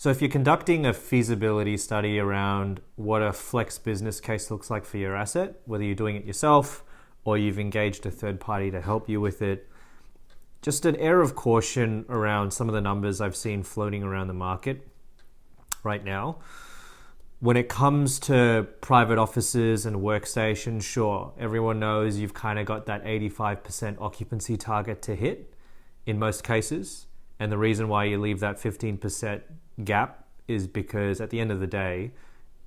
So if you're conducting a feasibility study around what a flex business case looks like for your asset, whether you're doing it yourself or you've engaged a third party to help you with it, just an air of caution around some of the numbers I've seen floating around the market right now. When it comes to private offices and workstations, sure, everyone knows you've kind of got that 85% occupancy target to hit in most cases. And the reason why you leave that 15% gap is because at the end of the day,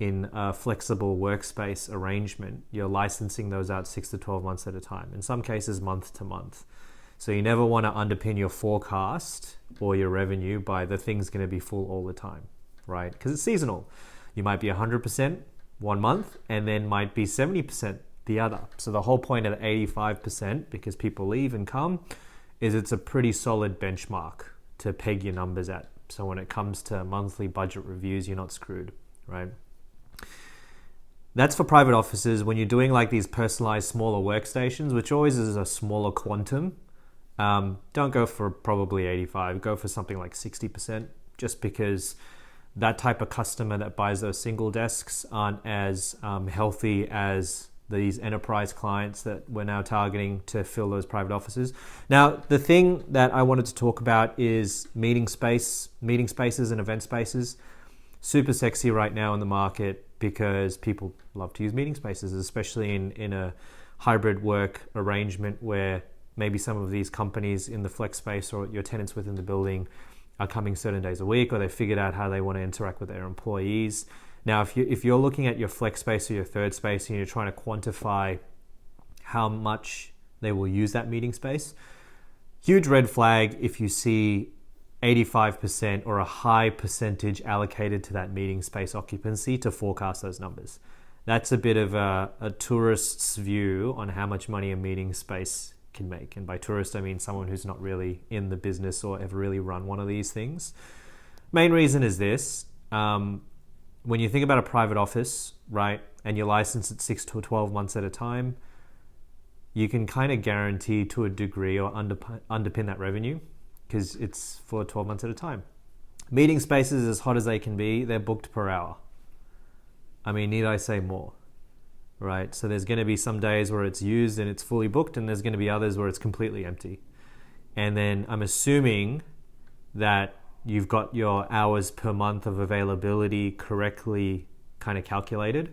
in a flexible workspace arrangement, you're licensing those out 6 to 12 months at a time, in some cases month to month. So you never want to underpin your forecast or your revenue by the thing's going to be full all the time, right? Because it's seasonal. You might be 100% one month and then might be 70% the other. So the whole point of the 85%, because people leave and come, is it's a pretty solid benchmark to peg your numbers at. So when it comes to monthly budget reviews, you're not screwed, right? That's for private offices. When you're doing like these personalized smaller workstations, which always is a smaller quantum, don't go for probably 85, go for something like 60%, just because that type of customer that buys those single desks aren't as healthy as these enterprise clients that we're now targeting to fill those private offices. Now, the thing that I wanted to talk about is meeting spaces and event spaces. Super sexy right now in the market because people love to use meeting spaces, especially in a hybrid work arrangement where maybe some of these companies in the flex space or your tenants within the building are coming certain days a week, or they figured out how they want to interact with their employees. Now, if you're looking at your flex space or your third space and you're trying to quantify how much they will use that meeting space, huge red flag if you see 85% or a high percentage allocated to that meeting space occupancy to forecast those numbers. That's a bit of a tourist's view on how much money a meeting space can make. And by tourist, I mean someone who's not really in the business or ever really run one of these things. Main reason is this. When you think about a private office, right, and you're licensed at 6 to 12 months at a time, you can kind of guarantee to a degree or underpin that revenue because it's for 12 months at a time. Meeting spaces, as hot as they can be, they're booked per hour. I mean, need I say more? Right? So there's going to be some days where it's used and it's fully booked, and there's going to be others where it's completely empty. And then I'm assuming that you've got your hours per month of availability correctly kind of calculated.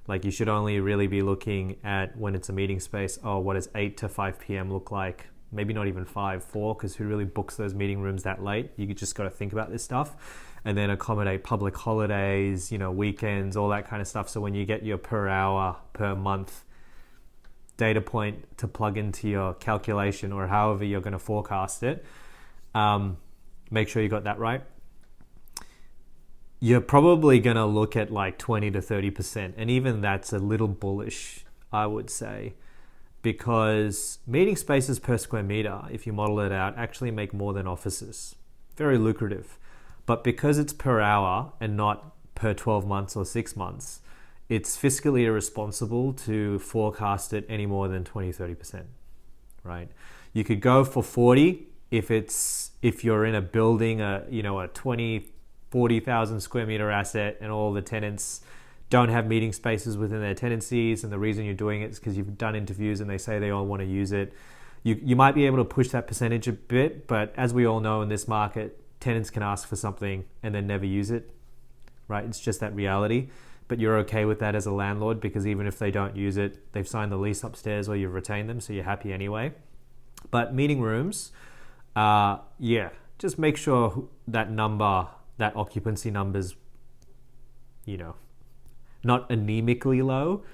Like you should only really be looking at when it's a meeting space, what does 8 to 5 p.m. look like? Maybe not even 4, because who really books those meeting rooms that late? You just got to think about this stuff. And then accommodate public holidays, weekends, all that kind of stuff. So when you get your per hour, per month data point to plug into your calculation or however you're going to forecast it, make sure you got that right. You're probably going to look at like 20 to 30%. And even that's a little bullish, I would say, because meeting spaces per square meter, if you model it out, actually make more than offices. Very lucrative. But because it's per hour and not per 12 months or 6 months, it's fiscally irresponsible to forecast it any more than 20, 30%, right? You could go for 40 if you're in a building, a 20, 40,000 square meter asset and all the tenants don't have meeting spaces within their tenancies, and the reason you're doing it is because you've done interviews and they say they all want to use it. You might be able to push that percentage a bit, but as we all know in this market, tenants can ask for something and then never use it, right? It's just that reality. But you're okay with that as a landlord because even if they don't use it, they've signed the lease upstairs or you've retained them, so you're happy anyway. But meeting rooms, just make sure that occupancy number's, not anemically low,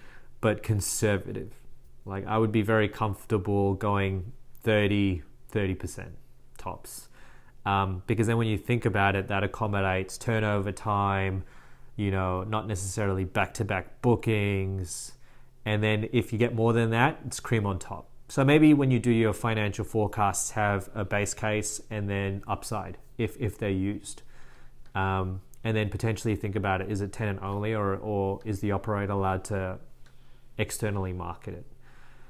but conservative. Like I would be very comfortable going 30% tops. Because then when you think about it, that accommodates turnover time, not necessarily back-to-back bookings. And then if you get more than that, it's cream on top. So maybe when you do your financial forecasts, have a base case and then upside if they're used. And then potentially think about it, is it tenant only or is the operator allowed to externally market it?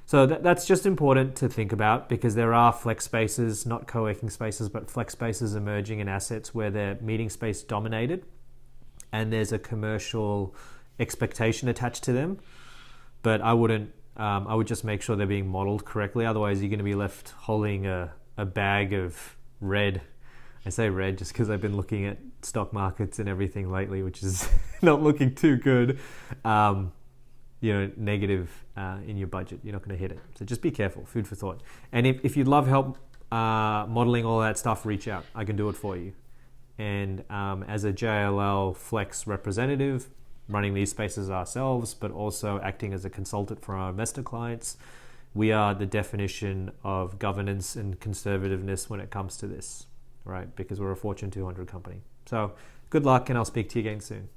So that's just important to think about, because there are flex spaces, not co-working spaces, but flex spaces emerging in assets where they're meeting space dominated and there's a commercial expectation attached to them. But I would just make sure they're being modeled correctly. Otherwise, you're going to be left holding a bag of red. I say red just because I've been looking at stock markets and everything lately, which is not looking too good. Negative in your budget, you're not going to hit it. So just be careful, food for thought. And if you'd love help modeling all that stuff, reach out. I can do it for you. And as a JLL Flex representative, running these spaces ourselves, but also acting as a consultant for our investor clients, we are the definition of governance and conservativeness when it comes to this, right? Because we're a Fortune 200 company. So good luck, and I'll speak to you again soon.